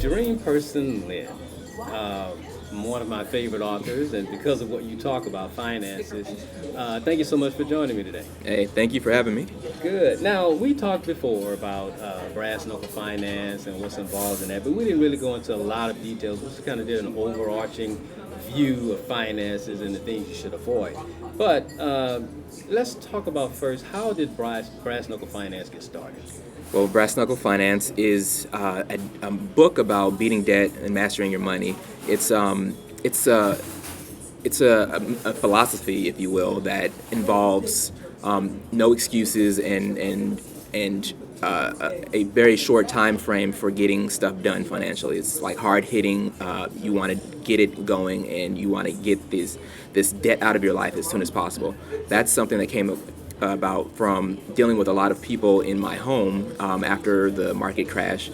Dream person Lynn. Uh, One of my favorite authors, and because of what you talk about finances, thank you so much for joining me today. Hey, thank you for having me. Good. Now, we talked before about brass knuckle finance and what's involved in that, but we didn't really go into a lot of details. We just kind of did an overarching view of finances and the things you should avoid. But let's talk about first, how did brass knuckle finance get started? Well, Brass Knuckle Finance is a book about beating debt and mastering your money. It's um, it's a it's a philosophy, if you will, that involves no excuses and a very short time frame for getting stuff done financially. It's like hard hitting. You want to get it going, and you want to get this debt out of your life as soon as possible. That's something that came about from dealing with a lot of people in my home after the market crash.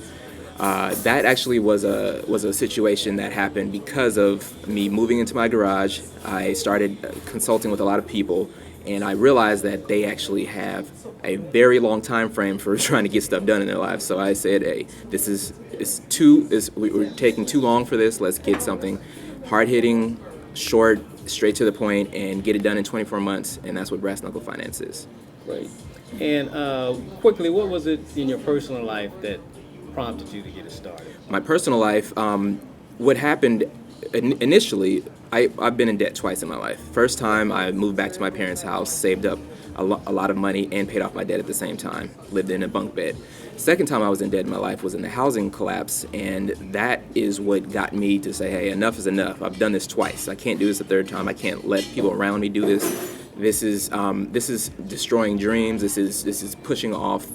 That actually was a situation that happened because of me moving into my garage. I started consulting with a lot of people, and I realized that they actually have a very long time frame for trying to get stuff done in their lives. So I said, "Hey, we're taking too long for this. Let's get something hard hitting, short, straight to the point, and get it done in 24 months." And that's what Brass Knuckle Finance is. Great. And quickly, what was it in your personal life that prompted you to get it started? My personal life, what happened initially, I've been in debt twice in my life. First time, I moved back to my parents' house, saved up a lot of money, and paid off my debt at the same time. Lived in a bunk bed. Second time I was in debt in my life was in the housing collapse, and that is what got me to say, hey, enough is enough. I've done this twice. I can't do this a third time. I can't let people around me do this. This is destroying dreams. This is pushing off,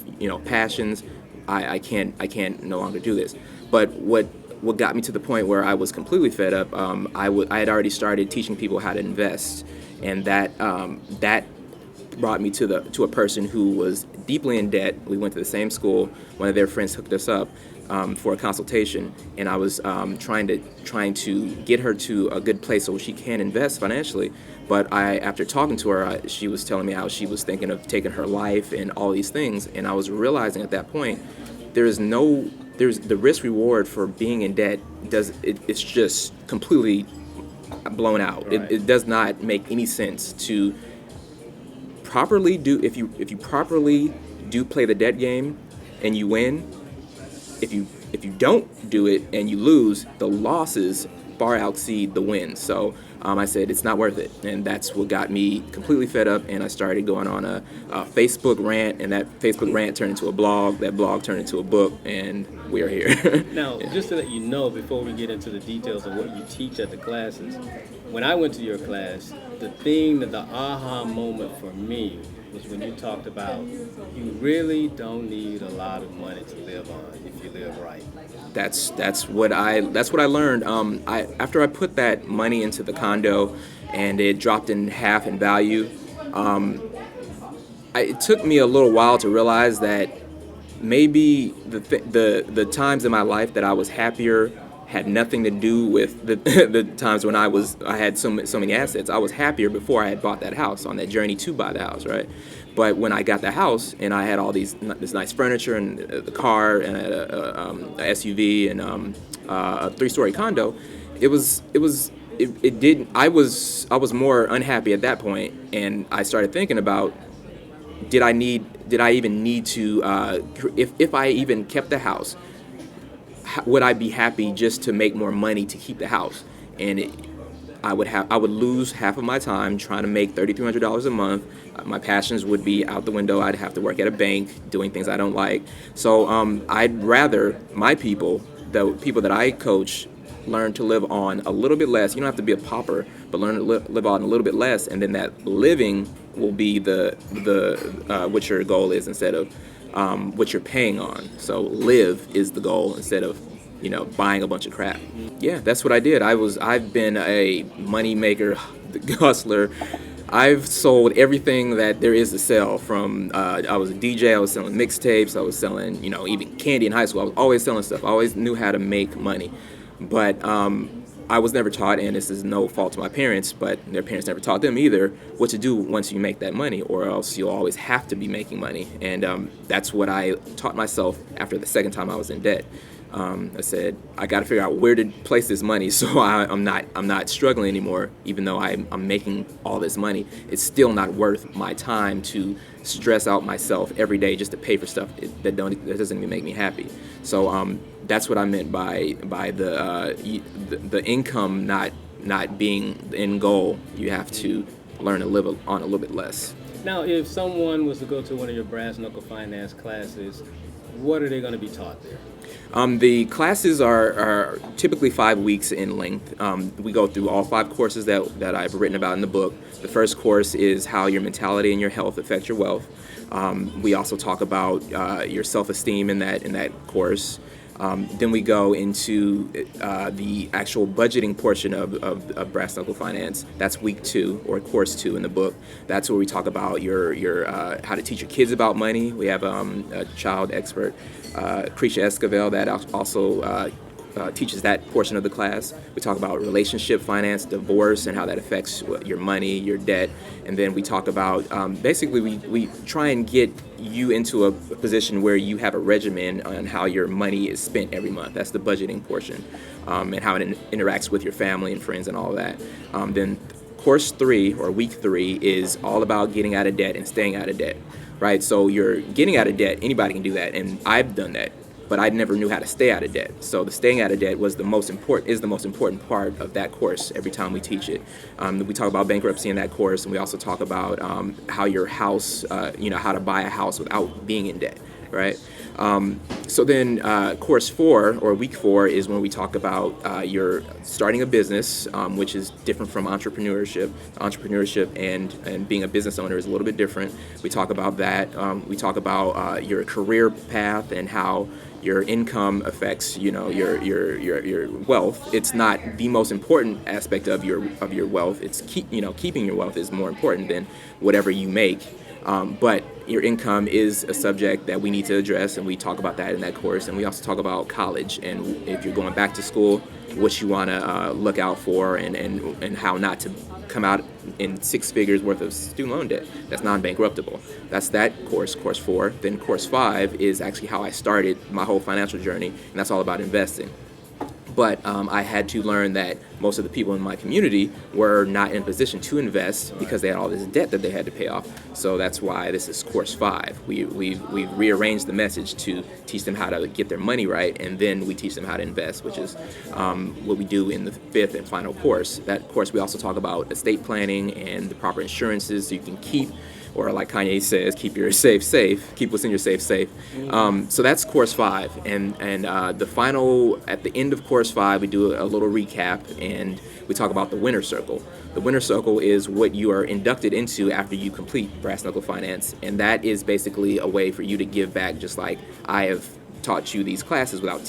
passions. I can't no longer do this. But what got me to the point where I was completely fed up, I had already started teaching people how to invest, and that brought me to a person who was deeply in debt. We went to the same school. One of their friends hooked us up for a consultation, and I was trying to get her to a good place so she can invest financially. But after talking to her, she was telling me how she was thinking of taking her life and all these things, and I was realizing at that point there's the risk reward for being in debt it's just completely blown out. Right. It does not make any sense to properly do if you properly do play the debt game and you win. If you don't do it and you lose, the losses far exceed the wins. So I said it's not worth it, and that's what got me completely fed up. And I started going on a Facebook rant, and that Facebook rant turned into a blog. That blog turned into a book, and we are here. Now, just to let you know, before we get into the details of what you teach at the classes, when I went to your class, the aha moment for me was when you talked about you really don't need a lot of money to live on if you live right. That's what I learned. After I put that money into the condo, and it dropped in half in value. It took me a little while to realize that maybe the times in my life that I was happier had nothing to do with the times when I had so many assets. I was happier before I had bought that house, on that journey to buy the house, right? But when I got the house and I had all this nice furniture and the car and a SUV and a 3-story condo, I was more unhappy at that point, and I started thinking about, did I even need to, if I even kept the house, would I be happy just to make more money to keep the house? And I would lose half of my time trying to make $3,300 a month. My passions would be out the window. I'd have to work at a bank doing things I don't like. So I'd rather the people that I coach, learn to live on a little bit less. You don't have to be a pauper, but learn to live on a little bit less, and then that living will be the what your goal is, instead of what you're paying on. So live is the goal, instead of buying a bunch of crap. Yeah, that's what I did. I've been a money maker, hustler. I've sold everything that there is to sell. From I was a DJ. I was selling mixtapes. I was selling even candy in high school. I was always selling stuff. I always knew how to make money, but I was never taught, and this is no fault to my parents, but their parents never taught them either, what to do once you make that money, or else you'll always have to be making money. And that's what I taught myself after the second time I was in debt. I said I got to figure out where to place this money so I'm not struggling anymore. Even though I'm making all this money, it's still not worth my time to stress out myself every day just to pay for stuff that doesn't even make me happy. So that's what I meant by the income not being the end goal. You have to learn to live on a little bit less. Now, if someone was to go to one of your brass knuckle finance classes, what are they going to be taught there? The classes are typically 5 weeks in length. We go through all 5 courses that I've written about in the book. The first course is how your mentality and your health affect your wealth. We also talk about your self-esteem in that course. Then we go into the actual budgeting portion of brass knuckle finance. That's week 2 or course 2 in the book. That's where we talk about your how to teach your kids about money. We have a child expert, Krisha Esquivel, that also teaches that portion of the class. We talk about relationship finance, divorce, and how that affects your money, your debt. And then we talk about, basically, we try and get you into a position where you have a regimen on how your money is spent every month. That's the budgeting portion, and how it interacts with your family and friends and all of that. Then course 3 or week 3 is all about getting out of debt and staying out of debt, right? So you're getting out of debt. Anybody can do that, and I've done that. But I never knew how to stay out of debt. So the staying out of debt is the most important part of that course every time we teach it. We talk about bankruptcy in that course, and we also talk about how your house, how to buy a house without being in debt, right? So then course 4 or week 4 is when we talk about your starting a business, which is different from entrepreneurship. Entrepreneurship and being a business owner is a little bit different. We talk about that. We talk about your career path and how your income affects, your wealth. It's not the most important aspect of your wealth. It's keeping your wealth is more important than whatever you make. But your income is a subject that we need to address, and we talk about that in that course. And we also talk about college, and if you're going back to school, what you want to look out for, and how not to come out in 6 figures worth of student loan debt. That's non-bankruptable. That's that course 4. Then course 5 is actually how I started my whole financial journey, and that's all about investing. But I had to learn that most of the people in my community were not in a position to invest because they had all this debt that they had to pay off. So that's why this is course 5. We've rearranged the message to teach them how to get their money right, and then we teach them how to invest, which is what we do in the 5th and final course. That course we also talk about estate planning and the proper insurances so you can keep, or like Kanye says, keep your safe, keep what's in your safe. So that's course 5, and the final, at the end of course 5, we do a little recap, and we talk about the winner circle. The winner circle is what you are inducted into after you complete brass knuckle finance, and that is basically a way for you to give back, just like I have taught you these classes without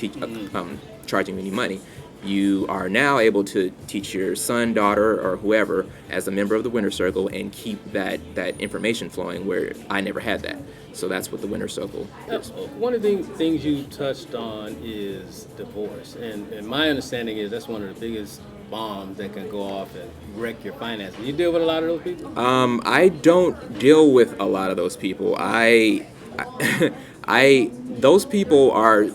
charging any money. You are now able to teach your son, daughter, or whoever as a member of the winner circle and keep that information flowing where I never had that. So that's what the winner circle is. One of the things you touched on is divorce. And my understanding is that's one of the biggest bombs that can go off and wreck your finances. You deal with a lot of those people? I don't deal with a lot of those people. Those people are,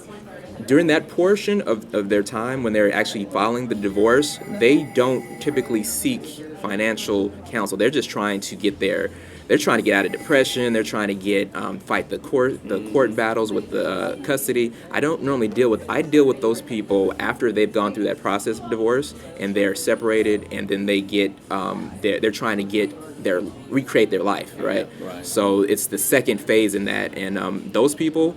during that portion of their time when they're actually filing the divorce, they don't typically seek financial counsel. They're just trying to get they're trying to get out of depression. They're trying to fight the court battles with the custody. I don't normally deal with those people after they've gone through that process of divorce and they're separated, and then they get they're trying to recreate their life, right? Right. So it's the second phase in that, and those people,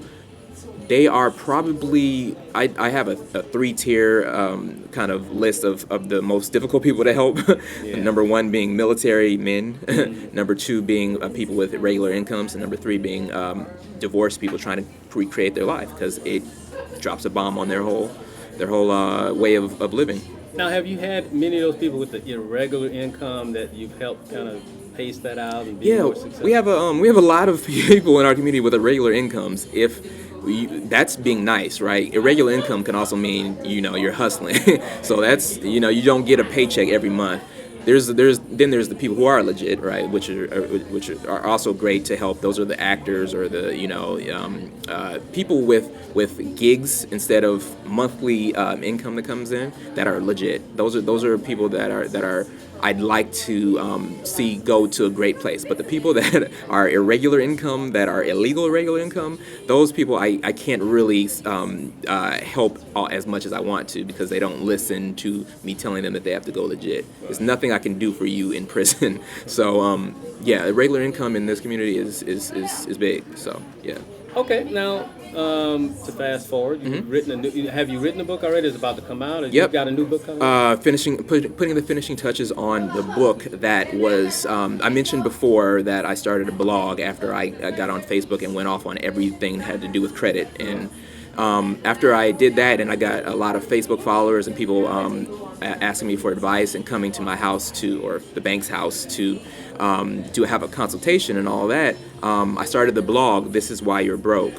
they are probably, I have a 3-tier kind of list of the most difficult people to help. Yeah. Number 1 being military men, number 2 being people with irregular incomes, and number 3 being divorced people trying to recreate their life because it drops a bomb on their whole way of living. Now, have you had many of those people with the irregular income that you've helped kind of pace that out and be more successful? we have a lot of people in our community with irregular incomes. That's being nice, right? Irregular income can also mean, you're hustling. So that's, you don't get a paycheck every month. there's the people who are legit, right, which are also great to help. Those are the actors or the people with gigs instead of monthly income that comes in that are legit. Those are people that are I'd like to see go to a great place. But the people that are irregular income, that are illegal irregular income, those people I can't really help as much as I want to, because they don't listen to me telling them that they have to go legit. There's nothing I can do for you in prison. So yeah, irregular income in this community is big. So yeah. Okay, now to fast forward, have you written a book already? Is it about to come out? Or Yep. You've got a new book coming out? Putting the finishing touches on the book that was, I mentioned before that I started a blog after I got on Facebook and went off on everything that had to do with credit. And after I did that, and I got a lot of Facebook followers and people asking me for advice and coming to my house or the bank's house to have a consultation and all that, I started the blog, This Is Why You're Broke.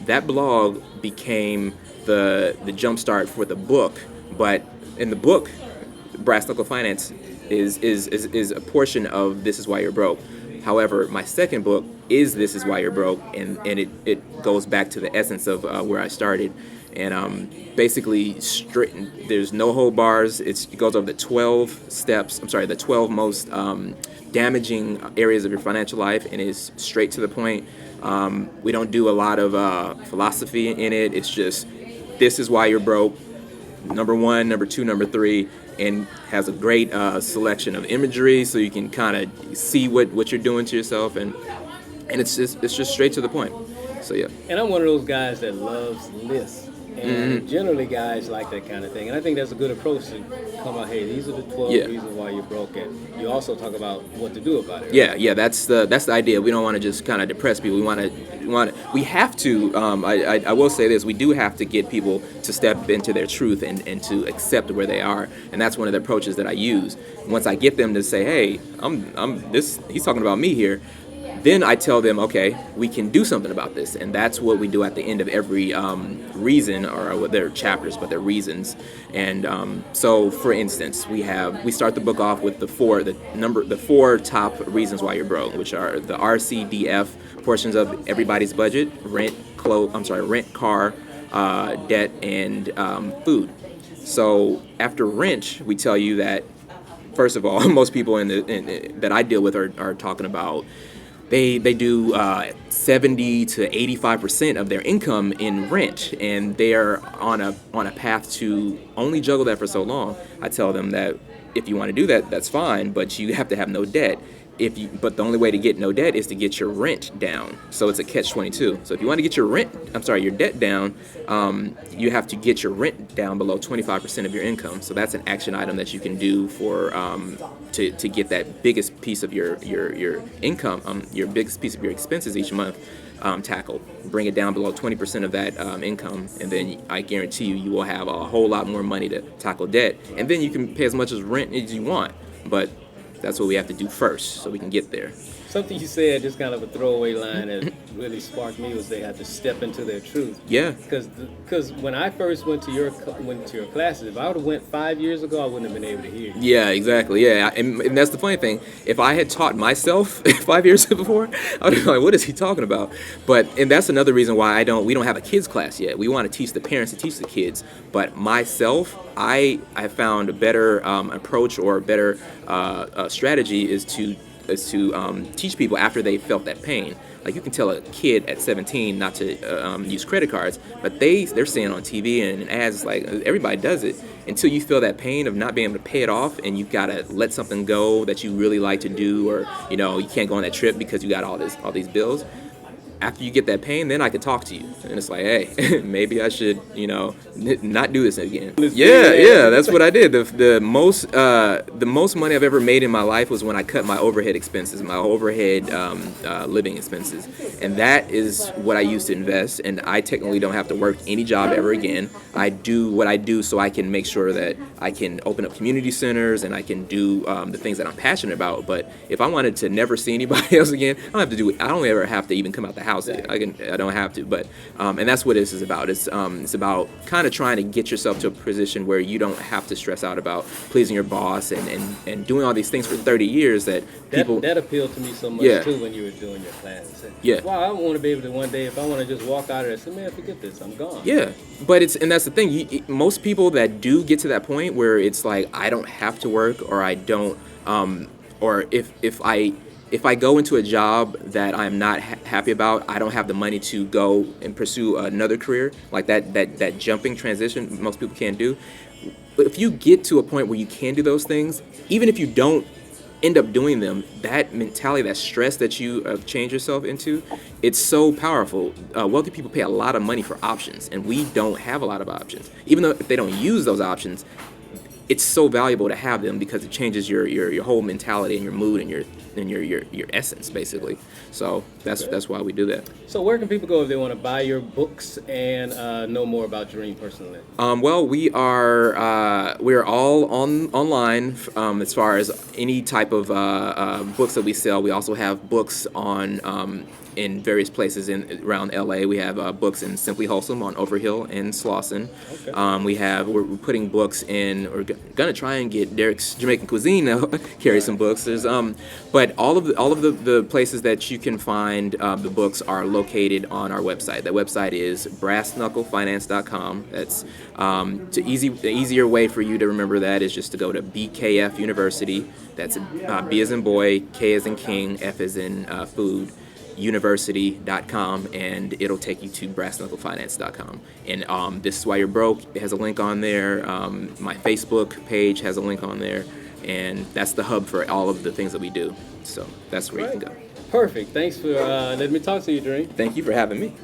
That blog became the jumpstart for the book, but in the book, Brass Knuckle Finance is a portion of This Is Why You're Broke. However, my second book is This Is Why You're Broke, and it goes back to the essence of where I started. And basically, there's no hold bars. It goes over the 12 steps. The 12 most damaging areas of your financial life, and is straight to the point. We don't do a lot of philosophy in it. It's just, this is why you're broke. Number 1, number 2, number 3, and has a great selection of imagery, so you can kind of see what you're doing to yourself, and it's just straight to the point. So yeah. And I'm one of those guys that loves lists. And generally guys like that kind of thing. And I think that's a good approach to come out, hey, these are the 12 reasons why you're broke. And you also talk about what to do about it. Right? Yeah, that's the idea. We don't want to just kind of depress people. We have to, I will say this, we do have to get people to step into their truth and to accept where they are. And that's one of the approaches that I use. Once I get them to say, hey, he's talking about me here, then I tell them, okay, we can do something about this. And that's what we do at the end of every reason, or they're chapters, but they're reasons. And so, for instance, we start the book off with the four top reasons why you're broke, which are the RCDF portions of everybody's budget: rent, car, debt, and food. So after rent, we tell you that, first of all, most people that I deal with are talking about, They do 70 to 85% of their income in rent, and they're on a path to only juggle that for so long. I tell them that if you want to do that, that's fine, but you have to have no debt. But the only way to get no debt is to get your rent down. So it's a catch-22. So if you want to get your debt down, you have to get your rent down below 25% of your income. So that's an action item that you can do for to get that biggest piece of your income, your biggest piece of your expenses each month tackled. Bring it down below 20% of that income, and then I guarantee you will have a whole lot more money to tackle debt. And then you can pay as much as rent as you want. But that's what we have to do first, so we can get there. Something you said, just kind of a throwaway line that really sparked me, was they had to step into their truth. Yeah. Because when I first went to your classes, if I would have went 5 years ago, I wouldn't have been able to hear you. Yeah, exactly. Yeah, and that's the funny thing. If I had taught myself 5 years before, I would be like, "What is he talking about?" And that's another reason why we don't have a kids class yet. We want to teach the parents to teach the kids. But myself, I found a better approach, or a better strategy is to teach people after they felt that pain. Like, you can tell a kid at 17 not to use credit cards, but they're seeing on TV and ads, like, everybody does it. Until you feel that pain of not being able to pay it off, and you've got to let something go that you really like to do, or you can't go on that trip because you got all these bills. After you get that pain, then I could talk to you, and it's like, hey, maybe I should, not do this again. Yeah, that's what I did. The most money I've ever made in my life was when I cut my overhead expenses, my overhead living expenses, and that is what I used to invest. And I technically don't have to work any job ever again. I do what I do so I can make sure that I can open up community centers and I can do the things that I'm passionate about. But if I wanted to never see anybody else again, I don't ever have to even come out the house. house. Exactly. I don't have to, but and that's what this is about. It's about kind of trying to get yourself to a position where you don't have to stress out about pleasing your boss and doing all these things for 30 years that people. That appealed to me so much Yeah. too when you were doing your plan. Yeah. Wow, I want to be able to one day, if I want to just walk out of there and say, man, forget this, I'm gone. Yeah, but and that's the thing. Most people that do get to that point where it's like I don't have to work, or I don't, or if I go into a job that I'm not happy about, I don't have the money to go and pursue another career like that jumping transition most people can't do. But if you get to a point where you can do those things, even if you don't end up doing them, that mentality, that stress that you change yourself into, it's so powerful. Wealthy people pay a lot of money for options, and we don't have a lot of options. Even though if they don't use those options, it's so valuable to have them because it changes your whole mentality and your mood and your essence, basically. So that's why we do that. So where can people go if they want to buy your books and know more about Jarim personally? Well, we're all online as far as any type of books that we sell. We also have books on in various places around LA. We have books in Simply Wholesome on Overhill and Slauson. Okay. We're putting books in. We're gonna try and get Derek's Jamaican Cuisine to carry some books. But all of the places that you can find the books are located on our website. That website is brassknucklefinance.com. That's the easier way for you to remember that is just to go to BKF University. That's B as in boy, K as in king, F as in food, university.com, and it'll take you to brassknucklefinance.com. And This Is Why You're Broke, it has a link on there. My Facebook page has a link on there, and that's the hub for all of the things that we do. So that's where you can go. Perfect. Thanks for letting me talk to you, Jarim. Thank you for having me.